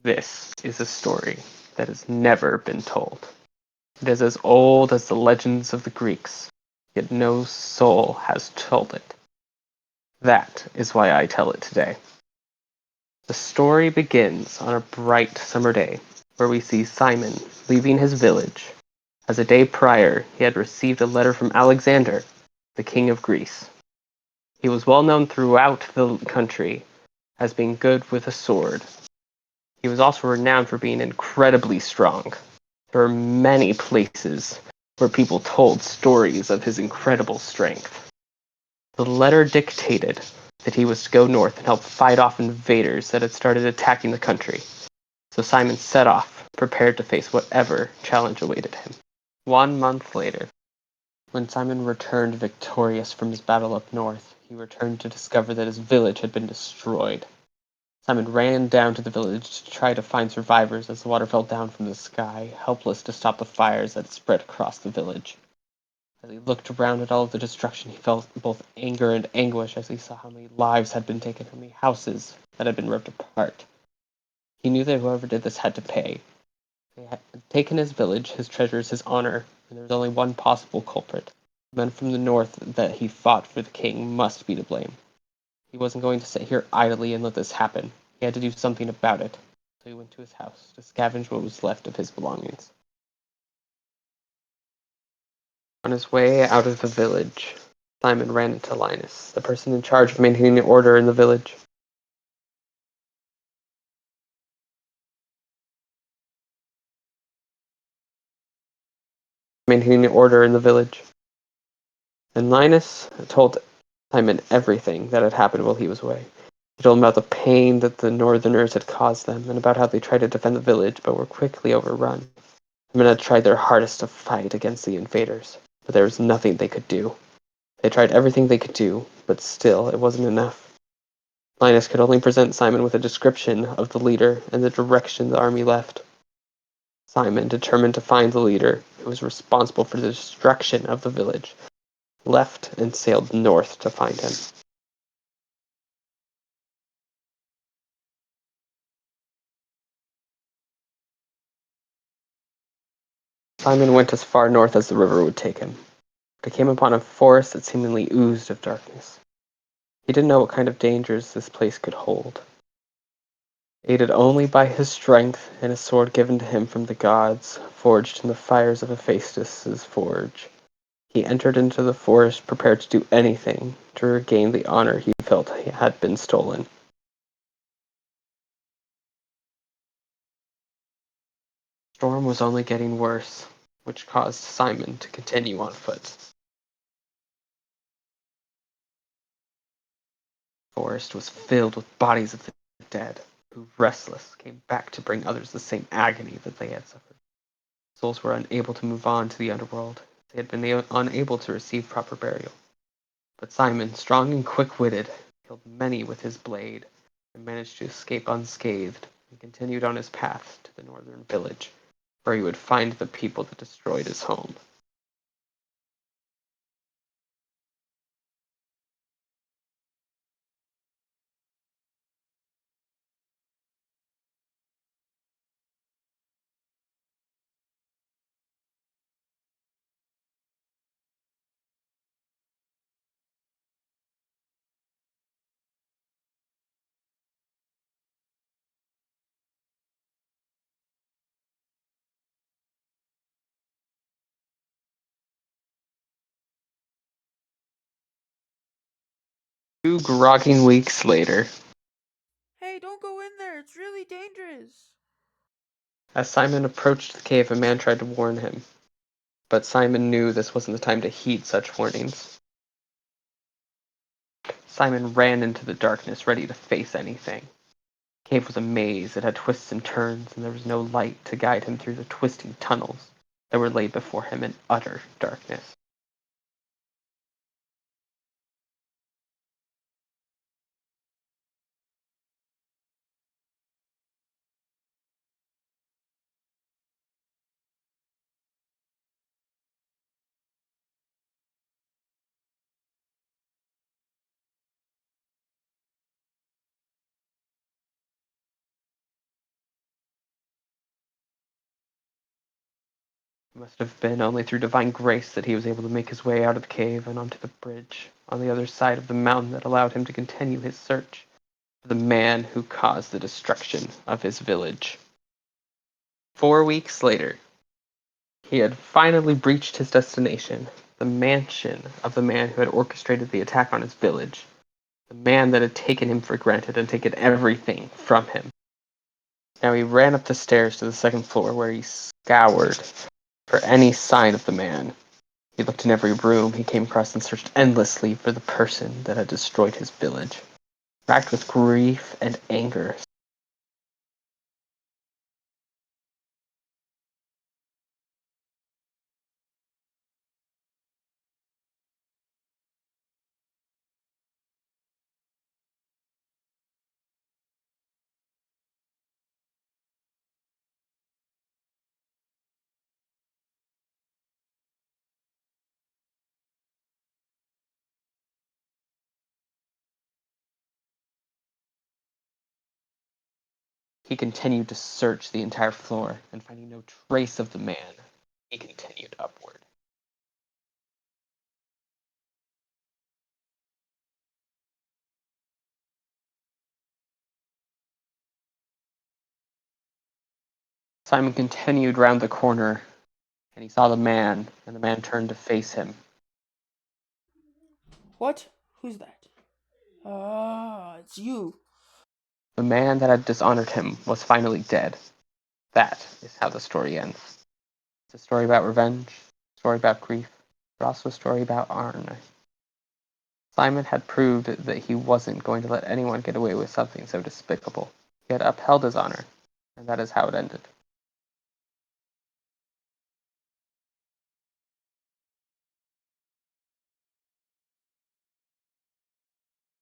This is a story that has never been told. It is as old as the legends of the Greeks, yet no soul has told it. That is why I tell it today. The story begins on a bright summer day, where we see Simon leaving his village, as a day prior he had received a letter from Alexander, the king of Greece. He was well known throughout the country as being good with a sword. He was also renowned for being incredibly strong. There are many places where people told stories of his incredible strength. The letter dictated that he was to go north and help fight off invaders that had started attacking the country. So Simon set off, prepared to face whatever challenge awaited him. 1 month later, when Simon returned victorious from his battle up north, he returned to discover that his village had been destroyed. Simon ran down to the village to try to find survivors as the water fell down from the sky, helpless to stop the fires that spread across the village. As he looked around at all of the destruction, he felt both anger and anguish as he saw how many lives had been taken, how many houses that had been ripped apart. He knew that whoever did this had to pay. They had taken his village, his treasures, his honor, and there was only one possible culprit. The men from the north that he fought for the king must be to blame. He wasn't going to sit here idly and let this happen. He had to do something about it. So he went to his house to scavenge what was left of his belongings. On his way out of the village, Simon ran into Linus, the person in charge of maintaining order in the village. Maintaining order in the village. And Linus told Simon everything that had happened while he was away. He told him about the pain that the northerners had caused them, and about how they tried to defend the village but were quickly overrun. The men had tried their hardest to fight against the invaders, but there was nothing they could do. They tried everything they could do, but still it wasn't enough. Linus could only present Simon with a description of the leader and the direction the army left. Simon, determined to find the leader who was responsible for the destruction of the village, left and sailed north to find him. Simon went as far north as the river would take him, but he came upon a forest that seemingly oozed of darkness. He didn't know what kind of dangers this place could hold. Aided only by his strength and a sword given to him from the gods, forged in the fires of Hephaestus' forge, he entered into the forest prepared to do anything to regain the honor he felt had been stolen. The storm was only getting worse, which caused Simon to continue on foot. The forest was filled with bodies of the dead, who, restless, came back to bring others the same agony that they had suffered. Souls were unable to move on to the underworld. They had been unable to receive proper burial. But Simon, strong and quick-witted, killed many with his blade, and managed to escape unscathed, and continued on his path to the northern village, where he would find the people that destroyed his home. Two groggy weeks later, Hey, don't go in there. It's really dangerous. as Simon approached the cave, a man tried to warn him. But Simon knew this wasn't the time to heed such warnings. Simon ran into the darkness, ready to face anything. The cave was a maze. It had twists and turns, and there was no light to guide him through the twisting tunnels that were laid before him in utter darkness. It must have been only through divine grace that he was able to make his way out of the cave and onto the bridge on the other side of the mountain that allowed him to continue his search for the man who caused the destruction of his village. 4 weeks later, he had finally reached his destination, the mansion of the man who had orchestrated the attack on his village, the man that had taken him for granted and taken everything from him. Now he ran up the stairs to the second floor where he scoured for any sign of the man. He looked in every room he came across and searched endlessly for the person that had destroyed his village. Racked with grief and anger, he continued to search the entire floor, and finding no trace of the man, he continued upward. Simon continued round the corner, and he saw the man, and the man turned to face him. What? Who's that? Ah, it's you. The man that had dishonored him was finally dead. That is how the story ends. It's a story about revenge, a story about grief, but also a story about honor. Simon had proved that he wasn't going to let anyone get away with something so despicable. He had upheld his honor, and that is how it ended.